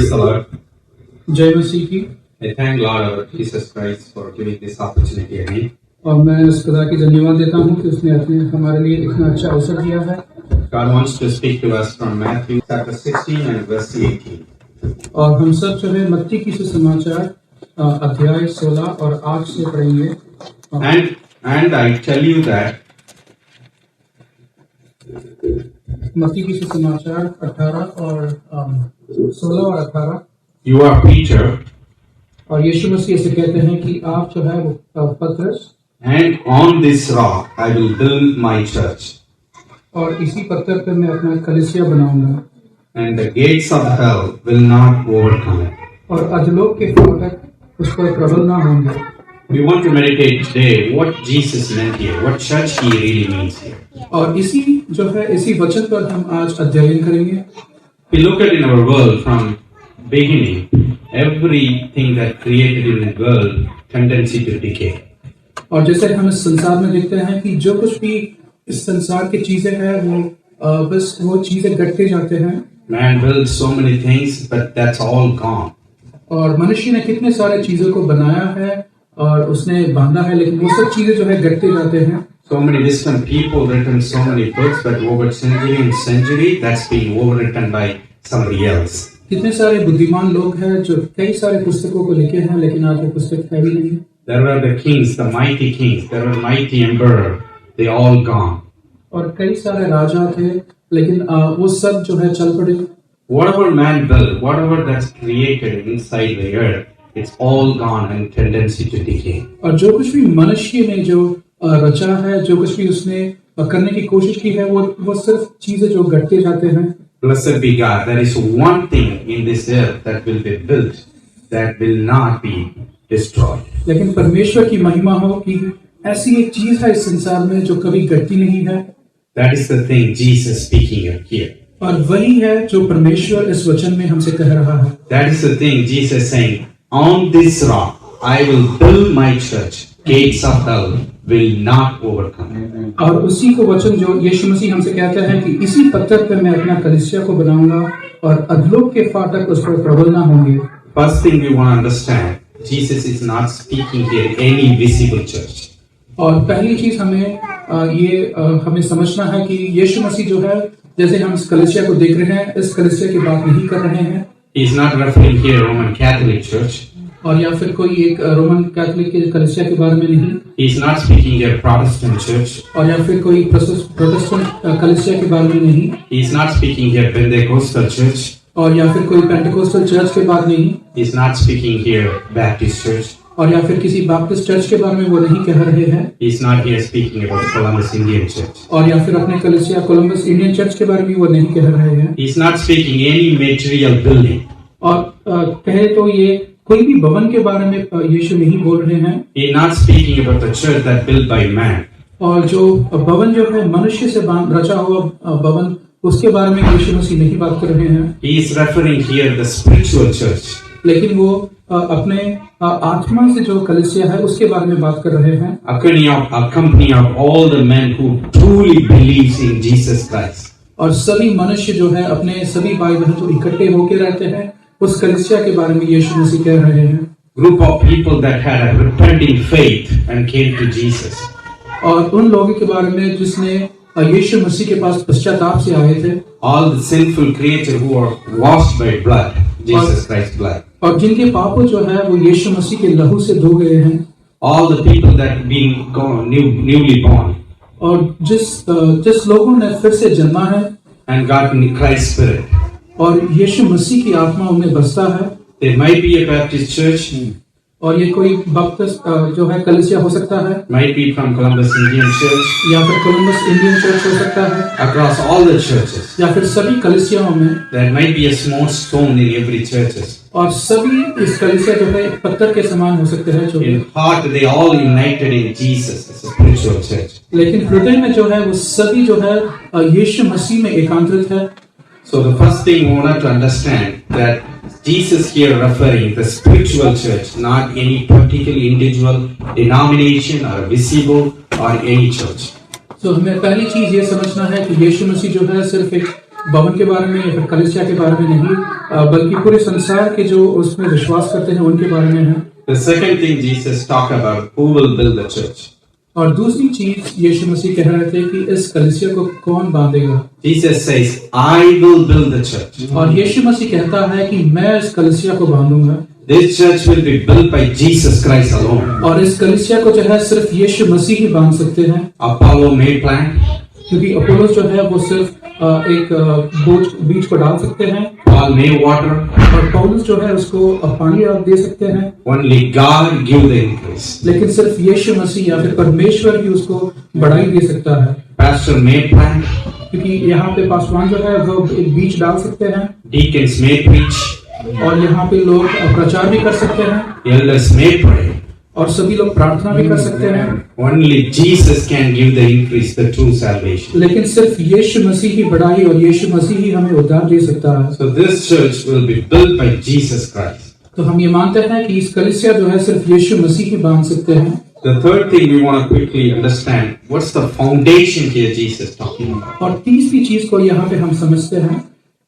Praise the Lord. जय मसीह की। I thank Lord our Jesus Christ for giving this opportunity again. और मैं उस खुदा की धन्यवाद देता हूँ कि उसने अपने हमारे लिए इतना अच्छा अवसर दिया है। God wants to speak to us from Matthew chapter 16 and verse 18. और हम सब जो है मत्ती की सुसमाचार अध्याय 16 और 8 से पढ़ेंगे। And I tell you that मत्ती की सुसमाचार 18 और 16 और 18। you are Peter, और यीशु मसीह से कहते हैं कि आप जो है वो पतरस, and on this rock I will build my church, और इसी पत्थर पर मैं अपना कलीसिया बनाऊंगा, and the gates of hell will not overcome it. और अधोलोक के फाटक उस पर प्रबल ना होंगे। We want to meditate today what Jesus meant here, what church he really means here. और इसी जो है इसी वचन पर हम आज अध्ययन करेंगे। We look at in our world from beginning, everything that created in the world tendency to decay. और जैसे हम इस संसार में देखते हैं कि जो कुछ भी इस संसार की चीजें हैं वो बस वो चीजें घटते जाते हैं। Man built so many things, but that's all gone. और मनुष्य ने कितने सारे चीजों को बनाया है और उसने बांधा है, लेकिन वो सब चीजें जो है घटते जाते हैं। So many distant people written so many books, but over century and century, that's being overwritten by somebody else. कितने सारे बुद्धिमान लोग हैं जो कई सारे पुस्तकों को लिखे हैं, लेकिन आज वो पुस्तक है भी नहीं। There were the kings, the mighty kings, there were mighty emperor, they all gone. और कई सारे राजा थे, लेकिन वो सब जो है चल पड़े। Whatever man built, whatever that's created inside the earth, it's all gone and tendency to decay. और जो कुछ भी मनुष्य ने जो रचा है, जो कुछ भी उसने करने की कोशिश की है, वो सिर्फ चीजें जो घटते जाते हैं। Blessed be God. There is one thing in this earth that will be built that will not be destroyed. लेकिन परमेश्वर की महिमा हो कि ऐसी एक चीज है इस संसार में जो कभी घटती नहीं है। That is the thing Jesus speaking of here. और वही है जो परमेश्वर इस वचन में हमसे कह रहा है। That is the thing Jesus saying, on this rock I will build my church. Gates of hell will not overcome. और उसी को वचन जो यीशु मसीह हमसे कहता है कि इसी पत्थर पर मैं अपना कलीसिया को बनाऊंगा और अधोलोक के फाटक उस पर प्रबल ना होंगे। First thing we want to understand, Jesus is not speaking here any visible church. और पहली चीज हमें समझना है कि यीशु मसीह जो है, जैसे हम इस कलीसिया को देख रहे हैं, इस कलीसिया की बात नहीं कर रहे हैं। He is not referring here Roman Catholic Church. और या फिर कोई एक रोमन कैथोलिक के कलीसिया के बारे में नहीं। He is not speaking here Protestant Church. और या फिर कोई प्रोटेस्टेंट कलीसिया के बारे में नहीं। He is not speaking here Pentecostal Church. और या फिर कोई पेंटिकोस्टल चर्च के बारे में नहीं। He is not speaking here Baptist Church. और या फिर किसी बैप्टिस्ट चर्च के बारे में वो नहीं कह रहे हैं। He is not here speaking about Columbus Indian Church. और या फिर अपने कलीसिया कोलंबस इंडियन चर्च के बारे में वो नहीं कह रहे हैं। He is not speaking any material building. और कहे तो ये कोई भी भवन के बारे में यीशु नहीं बोल रहे हैं। He is not speaking about the church that built by man. और जो भवन जो है मनुष्य से रचा हुआ भवन, उसके बारे में यीशु मसीह नहीं बात कर रहे हैं। He is referring here the spiritual church. लेकिन वो अपने आत्मा से जो कलीसिया है उसके बारे में बात कर रहे हैं। A company of all the men who truly believes in Jesus Christ. और सभी मनुष्य जो है अपने सभी भाई बहन जो इकट्ठे होकर रहते हैं, उस कलीसिया के बारे में यीशु मसीह कह रहे हैं। Group of people that had a repenting faith and came to Jesus. और उन लोगों के बारे में जिसने यीशु मसीह के पास पश्चाताप से आए थे। All the sinful creatures who are washed by blood, Jesus Christ's blood. और जिनके पापों जो है वो यीशु मसीह के लहू से धो गए हैं। All the people that been newly born. और जिस लोगों ने फिर से जन्मा है and got in Christ's spirit. और यीशु मसीह की आत्मा उनमें बसता है। There might be a Baptist church. और ये कोई बपतिस्म जो है कलीसिया हो सकता है। Might be from Columbus Indian Church. या फिर कोलंबस इंडियन चर्च हो सकता है। Across all the churches. या फिर सभी कलीसियाओं में। There might be a small stone in every churches. और सभी इस कलीसिया जो है एक पत्थर के समान हो सकते हैं। जो in heart they all united in Jesus as a spiritual church. लेकिन हृदय में जो है वो सभी जो है यीशु मसीह में एकांतरित है। So the first thing we want to understand that Jesus here referring the spiritual church, not any particular individual denomination or visible or any church. So हमें पहली चीज ये समझना है कि यीशु मसीह जो है सिर्फ एक भवन के बारे में या फिर कलीसिया के बारे में नहीं, बल्कि पूरे संसार के जो उसमें विश्वास करते हैं उनके बारे में है। The second thing Jesus talked about, who will build the church? और दूसरी चीज यीशु मसीह कह रहे थे कि इस कलीसिया को कौन बांधेगा। Jesus says, I will build the church. और यीशु मसीह कहता है कि मैं इस कलीसिया को बांधूंगा। This church will be built by Jesus Christ alone. और इस कलीसिया को जो है सिर्फ यीशु मसीह ही बांध सकते हैं। Apollo may plant, क्योंकि अपोलोस जो है वो सिर्फ एक बीज को डाल सकते हैं, Paul may water, और पौलुस जो है उसको पानी दे सकते हैं, only God give the increase. लेकिन सिर्फ यीशु मसीह या फिर परमेश्वर ही उसको बढ़ाई दे सकता है। Pastor may plant, क्योंकि यहाँ पे पासवान जो है वो एक बीज डाल सकते हैं, deacons may preach, और यहाँ पे लोग प्रचार भी कर सकते हैं, elders may pray. और सभी लोग प्रार्थना भी कर सकते हैं। Only Jesus can give the increase, the true salvation. लेकिन सिर्फ यीशु मसीह ही बढ़ाई और यीशु मसीह ही हमें उद्धार दे सकता है। So this church will be built by Jesus Christ. तो हम ये मानते हैं कि इस कलीसिया जो है सिर्फ यीशु मसीह ही बांध सकते हैं। The third thing we want to quickly understand, what's the foundation here Jesus talking about? और तीसरी चीज को यहाँ पे हम समझते हैं।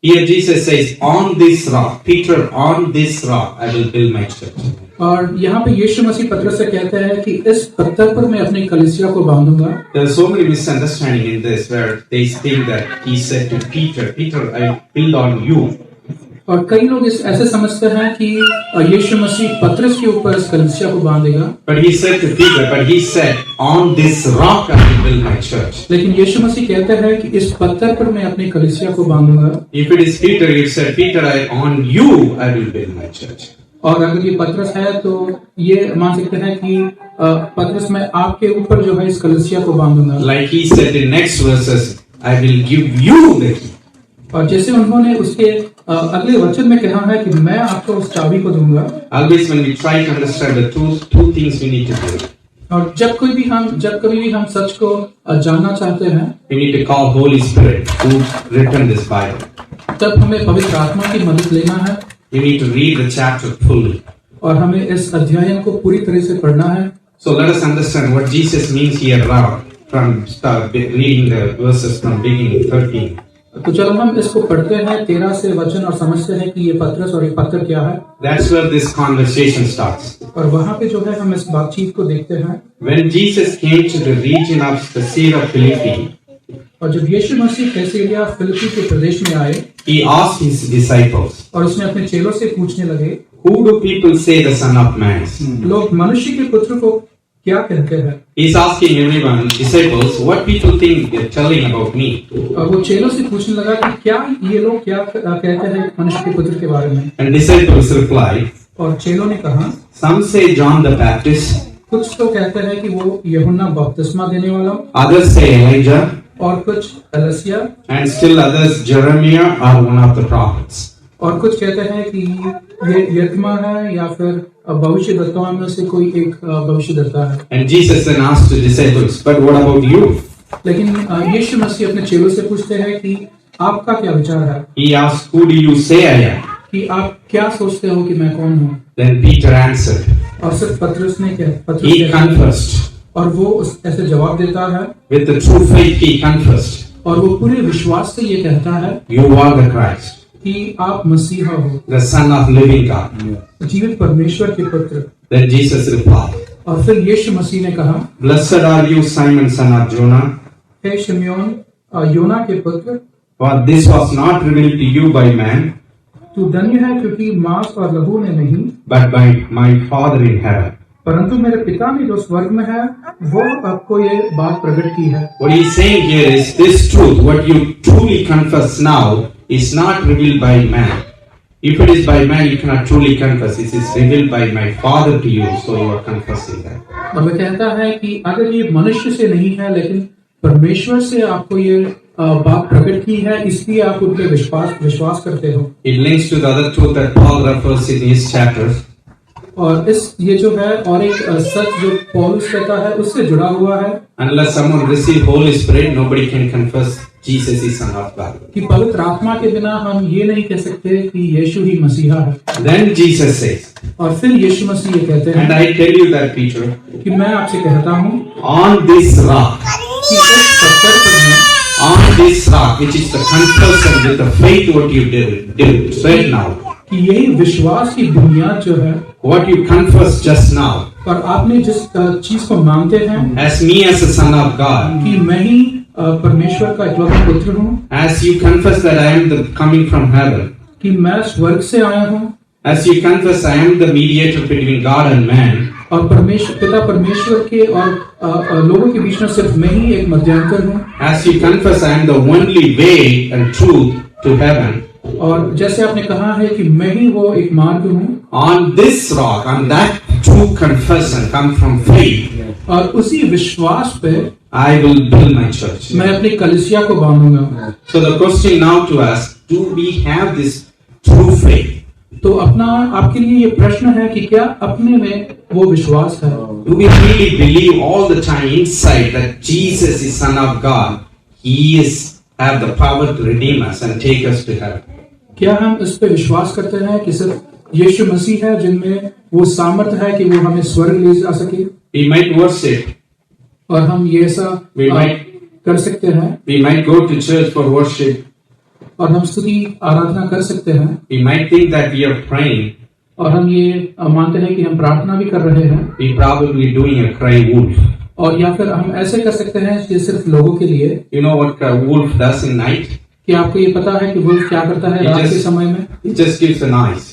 Here Jesus says, on this rock, Peter, on this rock, I will build my church. और यहाँ पे यीशु मसीह पत्रस से कहते हैं कि इस पत्थर पर मैं अपनी कलीसिया को बांधूंगा। There are so many misunderstandings in this where they think that he said to Peter, Peter, I build on you. और कई लोग इस ऐसे समझते हैं कि यीशु मसीह पत्रस के ऊपर इस कलीसिया को बांधेगा। But he said to Peter, but he said, on this rock I will build my church. लेकिन यीशु मसीह कहते हैं कि इस पत्थर पर मैं अपनी कलीसिया को बांधूंगा। If it is Peter, he said, Peter, on you I will build my church. और अगर ये पत्रस है तो ये मान सकते हैं कि पत्रस मैं आपके ऊपर जो है इस कलीसिया को बांधूंगा। Like he said in next verses, I will give you the key. और जैसे उन्होंने उसके अगले वचन में कहा है कि मैं आपको उस चाबी को दूंगा। Always when we try to understand the two things we need to do. और जब कभी भी हम सच को जानना चाहते हैं, We need to call Holy Spirit who written this Bible. तब हमें पवित्र आत्मा की मदद लेना है। We need to read the chapter fully. और हमें इस अध्याय को पूरी तरह से पढ़ना है। So let us understand what Jesus means here from reading the verses from beginning 13. तो चलो हम इसको पढ़ते हैं 13 से वचन और समझते हैं कि ये पत्रस और ये पत्र क्या है। That's where this conversation starts. और वहाँ पे जो है हम इस बातचीत को देखते हैं। When Jesus came to the region of Caesarea Philippi, और जब यीशु मसीह कैसरिया फिलिप्पी के प्रदेश में आए, he asked his disciples, और उसने अपने चेलों से पूछने लगे, who do people say the Son of Man is? लोग मनुष्य के पुत्र को क्या कहते हैं? He's asking everyone, disciples, what people think they're telling about me. और वो चेलों से पूछने लगा कि क्या ये लोग क्या कहते हैं मनुष्य के पुत्र के बारे में? And disciples replied, और चेलों ने कहा, some say John the Baptist, कुछ तो कहते हैं कि वो यूहन्ना बपतिस्मा देने वाला, others say Elijah, और कुछ Alicia, and still others Jeremiah or one of the prophets. और कुछ कहते हैं कि ये यिर्मयाह है या फिर भविष्यद्वक्ताओं में से कोई एक भविष्यद्वक्ता है। And Jesus then asked the disciples, but what about you? लेकिन यीशु मसीह अपने चेलों से पूछते हैं कि आपका क्या विचार है? He asked, who do you say I am? कि आप क्या सोचते हो कि मैं कौन हूँ? Then Peter answered, और सिर्फ पतरस ने he confessed. और वो ऐसे जवाब देता है, With the true faith he confessed, और वो पूरे विश्वास से ये कहता है you are the Christ, कि आप मसीहा हो, the Son of living God. जीवित परमेश्वर के पुत्र। Then Jesus replied, और फिर यीशु मसीह ने कहा, blessed are you, Simon, son of Jonah, हे शिमयोन योना के पुत्र, for this was not revealed to you by man, तू धन्य है क्योंकि मांस और लहू ने नहीं, but by my Father in heaven. परंतु मेरे पिता ने जो स्वर्ग में है वो आपको ये बात प्रकट की है। What he is saying here is this truth, what you truly confess now, is not revealed by man. If it is by man, you cannot truly confess. It is revealed by my Father to you, so you are confessing that. और वह कहता है कि अगर ये मनुष्य से नहीं है लेकिन परमेश्वर से आपको ये बात प्रकट की है, इसलिए आप उन पे विश्वास करते हो। It links to the other truth that Paul refers in his chapters. और इस ये जो है और एक सच जो पौलुस कहता है उससे जुड़ा हुआ है। Unless someone receive Holy Spirit, nobody can confess Jesus is Son of God. कि पवित्र आत्मा के बिना हम ये नहीं कह सकते कि यीशु ही मसीहा है। Then Jesus says, और फिर यीशु मसीह ये कहते हैं, and I tell you that, Peter, कि मैं आपसे कहता हूँ on this rock, कि इस पत्थर पर मैं on this rock, which is the confession with the faith what you did right now, कि यही विश्वास की बुनियाद जो है, what you confessed just now, और आपने जिस चीज को मानते हैं as me as a son of God, कि मैं ही परमेश्वर का इकलौता पुत्र हूँ, as you confess that I am the coming from heaven, कि मैं स्वर्ग से आया हूँ, as you confess I am the mediator between God and man, और पिता परमेश्वर के और लोगों के बीच में सिर्फ मैं ही एक मध्यंतर हूँ, as you confess I am the only way and truth to heaven, और जैसे आपने कहा है कि मैं ही वो एक मार्ग हूँ, on this rock, on that true confession come from faith, और उसी विश्वास पे I will build my church. मैं अपनी कलीसिया को बांधूंगा। So the question now to us, do we have this true faith? तो आपके लिए ये प्रश्न है कि क्या अपने में वो विश्वास है? Do we really believe all the time inside that Jesus is Son of God? He is have the power to redeem us and take us to heaven. क्या हम इस पे विश्वास करते हैं कि सिर्फ यीशु मसीह है जिनमें वो सामर्थ्य है कि वो हमें स्वर्ग ले जा सके? We might worship. और हम ये ऐसा कर सकते हैं। We might go to church for worship. और हम स्तुति आराधना कर सकते हैं। We might think that we are praying. और हम ये मानते हैं कि हम प्रार्थना भी कर रहे हैं। We probably doing a cry wolf. और या फिर हम ऐसे कर सकते हैं कि सिर्फ लोगों के लिए। You know what a wolf does in night? कि आपको ये पता है कि वुल्फ क्या करता है रात के समय में? It just gives a noise.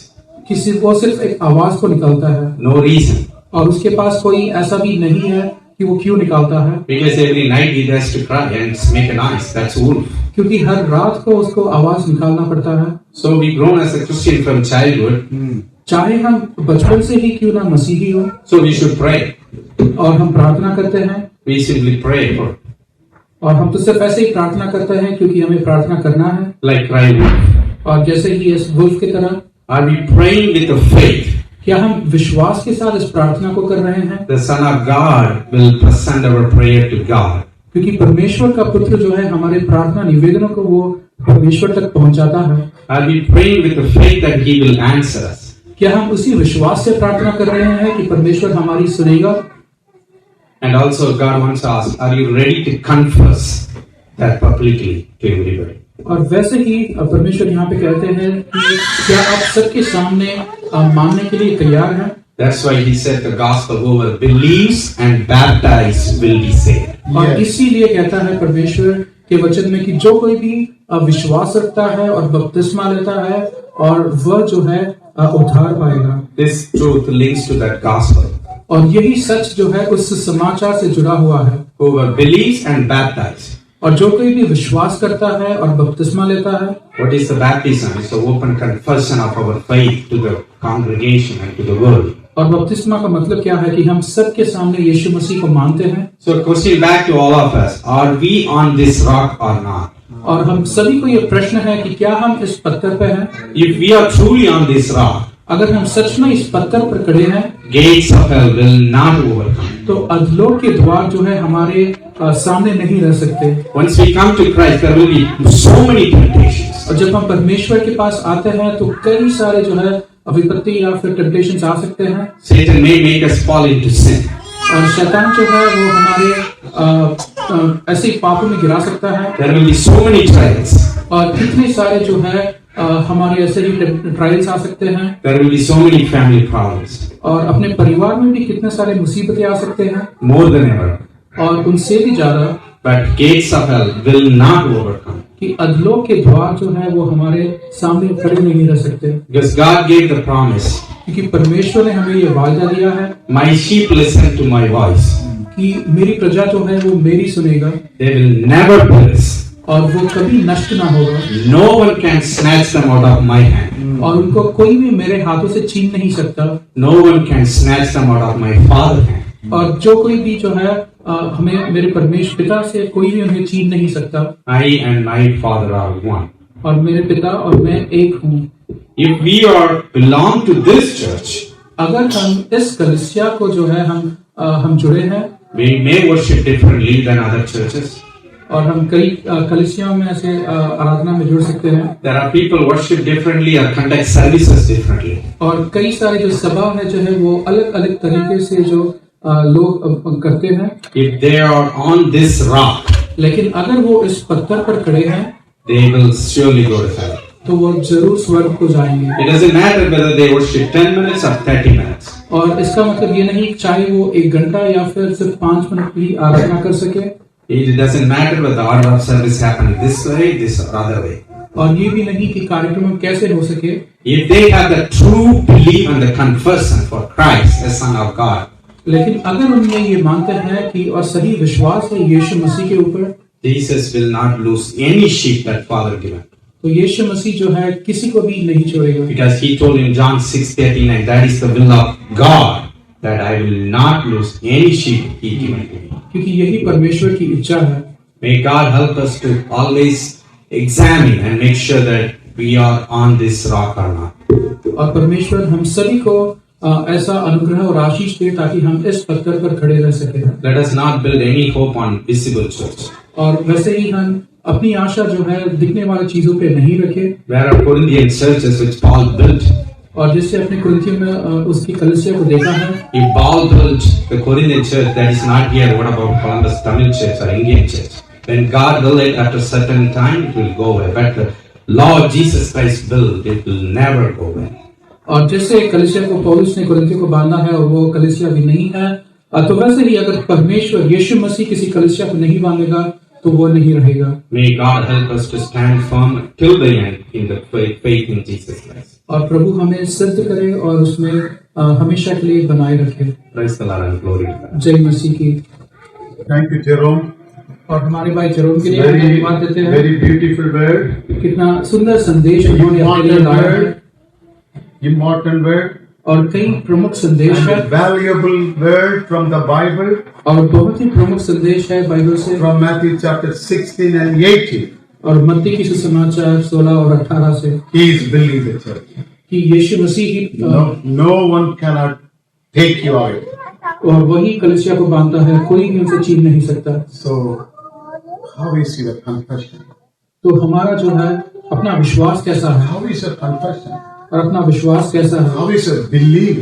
किसी वो सिर्फ एक आवाज को निकालता है। No reason. और उसके पास कोई ऐसा भी नहीं है कि वो क्यों निकालता है। Because every night he has to cry and make a noise. That's wolf. क्योंकि हर रात को उसको आवाज निकालना पड़ता है। So we grown as a Christian from childhood. चाहे हम बचपन से ही क्यों ना मसीही हो। So we should pray. और हम प्रार्थना करते हैं। We simply pray for. और हम तो सिर्फ ऐसे ही प्रार्थना करते हैं क्योंकि हमें प्रार्थना करना है। Like cry wolf. और जैसे ही इस वुल्फ की तरह। Are we praying with the faith? क्या हम विश्वास के साथ इस प्रार्थना को कर रहे हैं? The Son of God will present our prayer to God. क्योंकि परमेश्वर का पुत्र जो है हमारे प्रार्थना निवेदनों को वो परमेश्वर तक पहुंचाता है। Are we praying with the faith that He will answer us? क्या हम उसी विश्वास से प्रार्थना कर रहे हैं कि परमेश्वर हमारी सुनेगा? And also God wants to ask, are you ready to confess that publicly to everybody? और वैसे ही परमेश्वर यहाँ पे कहते हैं कि क्या आप सबके सामने मानने के लिए तैयार हैं? That's why He said the gospel, whoever believes and baptized will be saved. और इसीलिए कहता है परमेश्वर के वचन में कि जो कोई भी विश्वास रखता है और बपतिस्मा लेता है और वह जो है उद्धार पाएगा। This truth links to that gospel. और यही सच जो है उस समाचार से जुड़ा हुआ है। Whoever believes and baptized. और जो कोई भी विश्वास करता है और बपतिस्मा लेता है। What is the baptism? It's the open confession of our faith to the congregation and to the world. और बपतिस्मा का मतलब क्या है कि हम सबके सामने यीशु मसीह को मानते हैं। So question back to all of us: are we on this rock or not? और हम सभी को ये प्रश्न है कि क्या हम इस पत्थर पे हैं? If we are truly on this rock, अगर हम सच में इस पत्थर पर खड़े हैं, gates of hell will not overcome. तो अधलोक के द्वार जो है हमारे सामने नहीं रह सकते। Once we come to Christ, there will be so many temptations. और जब हम परमेश्वर के पास आते हैं तो कई सारे जो है विपत्ति या फिर टेम्पटेशंस आ सकते हैं। Satan may make us fall into sin. और शैतान जो है वो हमारे ऐसे ही पापों में गिरा सकता है। There will be so many trials. और कितने सारे जो है हमारे ऐसे ही ट्रायल्स आ सकते हैं। There will be so many family problems. और अपने परिवार में भी कितने सारे मुसीबतें आ सकते हैं। More than ever. और उनसे भी ज्यादा। But gates of hell will not overcome. कि अधलोक के द्वार जो है वो हमारे सामने खड़े नहीं रह सकते। Because God gave the promise. क्योंकि परमेश्वर ने हमें ये वायदा दिया है। My sheep listen to my voice. कि मेरी प्रजा जो है वो मेरी सुनेगा। They will never perish. और वो कभी नष्ट ना होगा। No one can snatch them out of my hand. और उनको कोई भी मेरे हाथों से छीन नहीं सकता। No one can snatch them out of my Father's hand. और जो कोई भी जो है हमें मेरे परमेश्वर पिता से कोई भी उन्हें छीन नहीं सकता। I and my Father are one. और मेरे पिता और मैं एक हूँ। If we are belong to this church, अगर हम इस कलीसिया को जो है हम जुड़े हैं, we may worship differently than other churches. और हम कई कलीसियाओं में ऐसे आराधना में जुड़ सकते हैं। There are people worship differently or conduct services differently. और कई सारे जो सभा है जो है वो अलग अलग तरीके से जो लोग करते हैं। If they are on this rock, लेकिन अगर वो इस पत्थर पर खड़े हैं they will surely go to heaven. तो वो जरूर स्वर्ग को जाएंगे। It doesn't matter whether they worship 10 minutes or 30 minutes. और इसका मतलब ये नहीं चाहे वो 1 घंटा या फिर सिर्फ 5 मिनट की आराधना कर सके। It doesn't matter whether the order of service happens this way, this or other way. और ये भी नहीं कि कार्यक्रम कैसे हो सके। If they have the true belief and the confession for Christ, the Son of God, लेकिन अगर उनमें ये मानते हैं कि और सही विश्वास है यीशु मसीह के ऊपर, Jesus will not lose any sheep that Father given. तो यीशु मसीह जो है किसी को भी नहीं छोड़ेगा। Because he told in John 6:39, that is the will of God, that I will not lose any sheep he given to me. क्योंकि यही परमेश्वर की इच्छा है। May God help us to always examine and make sure that we are on this rock or not. और परमेश्वर हम सभी को ऐसा अनुग्रह और आशीष दे ताकि हम इस पत्थर पर खड़े रह सकें। Let us not build any hope on visible church. और वैसे ही हम अपनी आशा जो है दिखने वाली चीजों पे नहीं रखें। There are Corinthian churches which Paul built. और जिससे अपने कुरिन्थियों में उसकी कलीसिया को देखा है। If Paul built the Corinthian church that is not here, what about Columbus Tamil church or Indian church? When God will it after certain time, it will go away. But the Lord Jesus Christ built, it will never go away. और जैसे कलीसिया को पौलुस ने कुरिन्थियों को बांधा है और वो कलीसिया भी नहीं है, तो वैसे ही अगर परमेश्वर यीशु मसीह किसी कलीसिया को नहीं बांधेगा तो वो नहीं रहेगा। May God help us to stand firm till the end in the faith in Jesus Christ. और प्रभु हमें सिद्ध करे और उसमें हमेशा के लिए बनाए रखे। Praise the Lord and glory to God. जय मसीह की। Thank you, Jerome. और हमारे भाई जेरोम के लिए Very, धन्यवाद देते हैं। very beautiful word. कितना सुंदर संदेश उन्होंने अपने लिए लाया है Important word. और कई प्रमुख संदेश And है a valuable word from the Bible, और बहुत ही प्रमुख संदेश है बाइबल से from Matthew chapter 16 and 18. और मत्ती की सुसमाचार 16 और 18 से He is building the church. कि यीशु मसीह ही No one cannot take you away. और वही कलीसिया को बांधता है, कोई भी उनसे छीन नहीं सकता। So, how is your confession? तो हमारा जो है अपना विश्वास कैसा है How is your confession? और अपना विश्वास कैसा है How is your belief?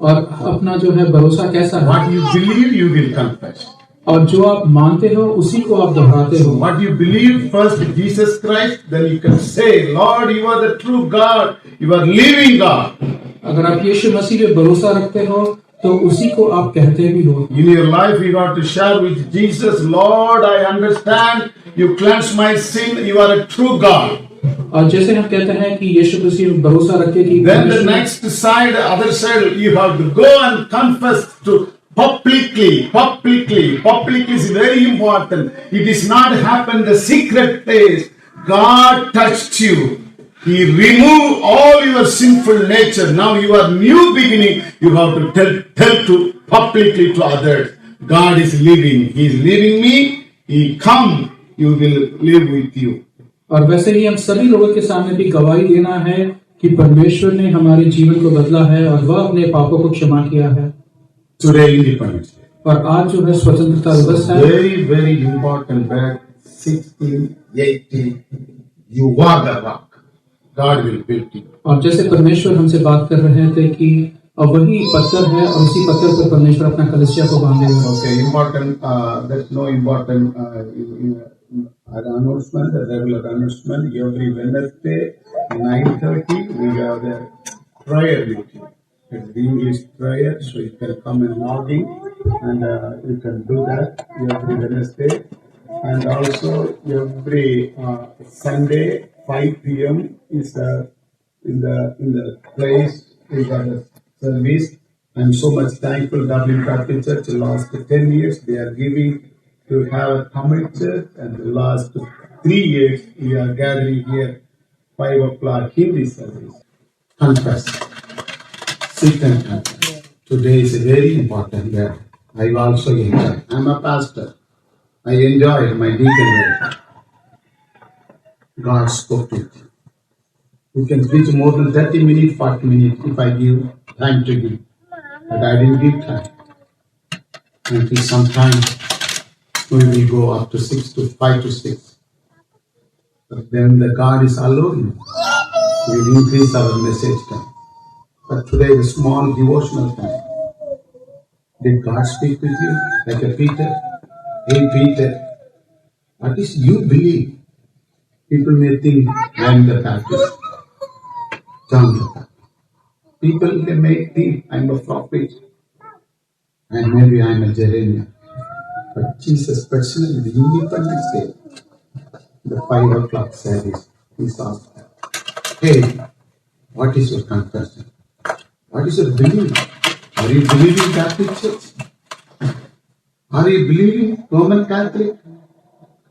और अपना जो है भरोसा कैसा है What you believe, you will confess. और जो आप मानते हो उसी को आप दोहराते So हो। what you believe first in Jesus Christ, then you can say, Lord, you are the true God, you are living God. अगर आप यीशु मसीह पे भरोसा रखते हो तो उसी को आप कहते भी हो। In your life, you got to share with Jesus, Lord, I understand, you cleanse my sin, you are a true God. और जैसे हम कहते हैं कि यीशु मसीह पे भरोसा रखे कि Then the next side, other side, you have to go and confess to publicly is very important. It is not happen the secret place. God touched you. He removed all your sinful nature. Now you are new beginning. You have to tell to publicly to others. God is living. He is living me. He come. You will live with you. और वैसे ही हम सभी लोगों के सामने भी गवाही देना है कि परमेश्वर ने हमारे जीवन को बदला है और वह अपने पापों को क्षमा किया है। Today Independence Day. और आज जो है स्वतंत्रता दिवस है। Very important word. 16, 18. You are the rock. God will build you. और जैसे परमेश्वर हमसे बात कर रहे थे कि वही पत्थर है और उसी पत्थर पर परमेश्वर अपना कलीसिया को बांधेगा। Okay, important. There's no important announcement. The regular announcement every Wednesday 9:30 we have the prayer meeting. It's the English prayer, so you can come and log in, and you can do that every Wednesday, and also every Sunday 5 p.m. is in the place we got a service. I'm so much thankful Dublin Catholic Church. The last 10 years they are giving to have a Tamil church, and the last 3 years we are gathering here 5 o'clock Hindi service. Confess. Sit and confess. Today is a very important day. I also enjoy. I'm a pastor. I enjoy my deacon work. God spoke to you. You can preach more than 30 minutes, 40 minutes if I give time to give. But I didn't give time. Until sometime we will go up to 5 to 6. But then the God is allowing. We will increase our message time. But today the small devotional time. Did God speak with you like a Peter? Hey Peter, What is you believe? People may think I am the Baptist, John the Baptist. People may think I am a prophet, and maybe I am a Jeremiah. But Jesus personally, the Independence Day, the 5 o'clock service, he asked, hey, what is your confession? What is your belief? Are you believing Catholic Church? Are you believing Roman Catholic?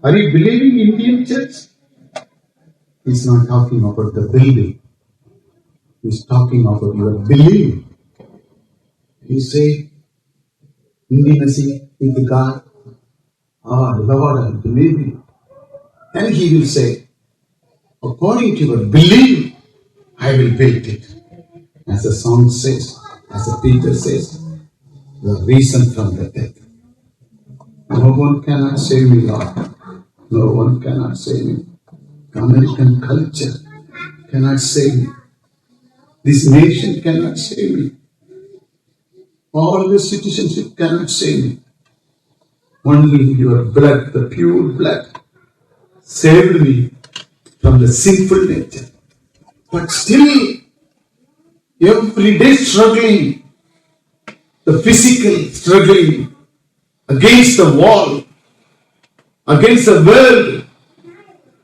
Are you believing Indian Church? He's not talking about the building. He's talking about your belief. You say, intimacy with God. Lord, I believe you. Then he will say, according to your belief, I will build it. As the song says, as the Peter says, the reason from the death. No one cannot save me, Lord. No one cannot save me. American culture cannot save me. This nation cannot save me. All the citizenship cannot save me. Only your blood, the pure blood, saved me from the sinful nature. But still, every day struggling, the physical struggling against the wall, against the world,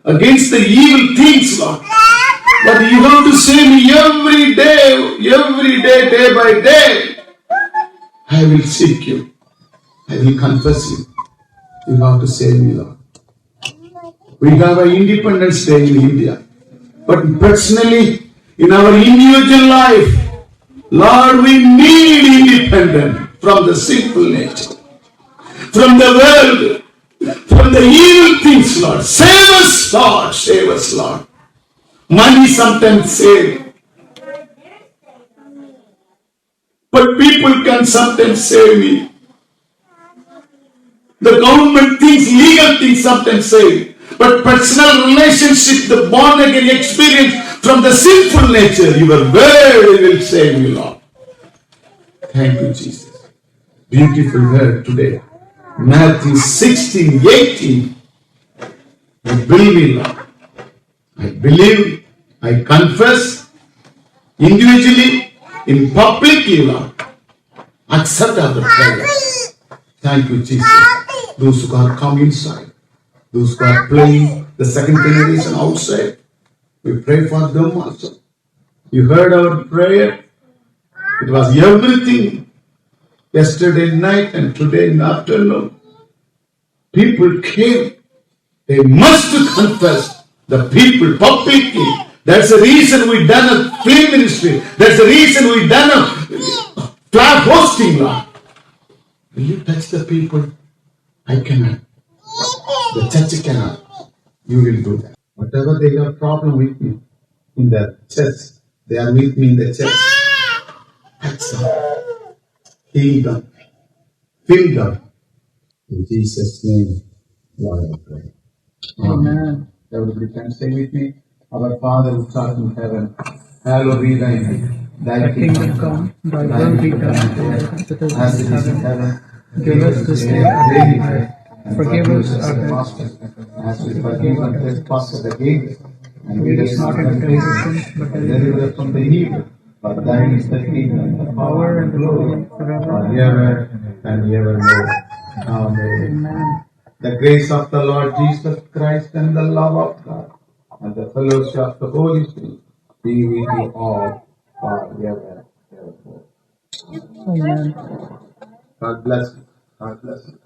against the evil things, Lord. But you have to save me every day, day by day. I will seek you. I will confess you. You have to save me, Lord. We have an Independence Day in India. But personally, in our individual life, Lord, we need independence from the sinful nature, from the world, from the evil things, Lord. Save us, Lord. Save us, Lord. Money sometimes saves, but people can sometimes save me. The government things, legal things sometimes save. But personal relationship, the born again experience from the sinful nature, your word will save you, Lord. Thank you, Jesus. Beautiful word today. Matthew 16:18. I believe, Lord. I believe, I confess, individually, in publicly, Lord. Accept our prayers. Thank you, Jesus. Those who are come inside, those who are playing the second generation outside, we pray for them also. You heard our prayer. It was everything yesterday night and today in the afternoon. People came. They must confess the people publicly. That's the reason we done a film ministry. That's the reason we done a flag hosting, Lord. Will you touch the people? I cannot. The church cannot. You will do that. Whatever they have problem with me in the church, they are with me in the church. Touch them. Heal them. Fill them. In Jesus' name, Lord, I pray. Amen. Everybody can say with me, our Father who art in heaven, hallowed be thy name. Thy kingdom come, thy will be done as it is in heaven. Give us this day our daily bread, and forgive us our trespasses, as we forgive our trespasses against us. And lead us not into temptation, but deliver us from the evil. For thine is the kingdom, the power, and the glory forever and evermore. Amen. The grace of the Lord Jesus Christ and the love of God and the fellowship of the Holy Spirit be with you all forever and ever. Amen. God bless you. God bless you.